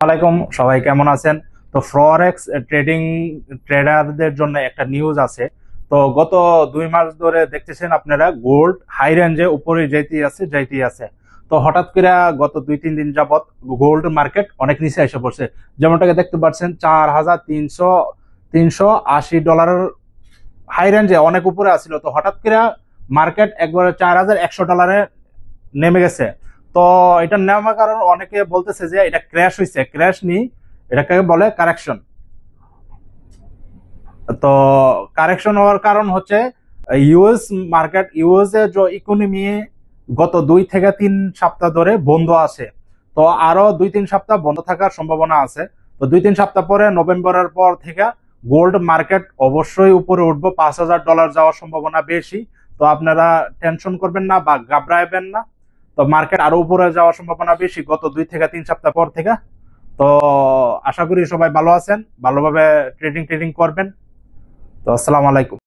আলাইকুম, সবাই কেমন আছেন? তো ফরেক্স ট্রেডিং ট্রেডারদের জন্য একটা নিউজ আছে। তো গত 2 মাস ধরে দেখতেছেন আপনারা গোল্ড হাই রেঞ্জে উপরে যাইতেই আছে। তো হঠাৎ করে গত 2-3 দিন যাবত গোল্ড মার্কেট অনেক নিচে এসে পড়ছে। যেমনটাকে দেখতে পাচ্ছেন 4,380 ডলারের হাই রেঞ্জে অনেক উপরে আছিল। তো হঠাৎ করে মার্কেট একবারে 4,100 ডলারে নেমে গেছে। তো এটা নেওয়ার কারণ অনেকে বলতেছে যে এটা ক্র্যাশ হয়েছে, ক্র্যাশ নি, এটাকে বলে কারেকশন। তো কারেকশন হওয়ার কারণ হচ্ছে ইউএস মার্কেট, ইউএস এর যে ইকোনমি গত 2 থেকে 3 সপ্তাহ ধরে বন্ধ আছে। তো আরো 2-3 সপ্তাহ বন্ধ থাকার সম্ভাবনা আছে। তো 2-3 সপ্তাহ পরে নভেম্বরের পর থেকে গোল্ড মার্কেট অবশ্যই উপরে উঠবো, 5,000 ডলার যাওয়ার সম্ভাবনা বেশি। তো আপনারা টেনশন করবেন না বা ঘাবড়াবেন না। তো মার্কেট আরো উপরে যাওয়ার সম্ভাবনা বেশি গত 2 থেকে 3 সপ্তাহ পর থেকে। তো আশা করি সবাই ভালো আছেন, ভালোভাবে ট্রেডিং করবেন। তো আসসালামু আলাইকুম।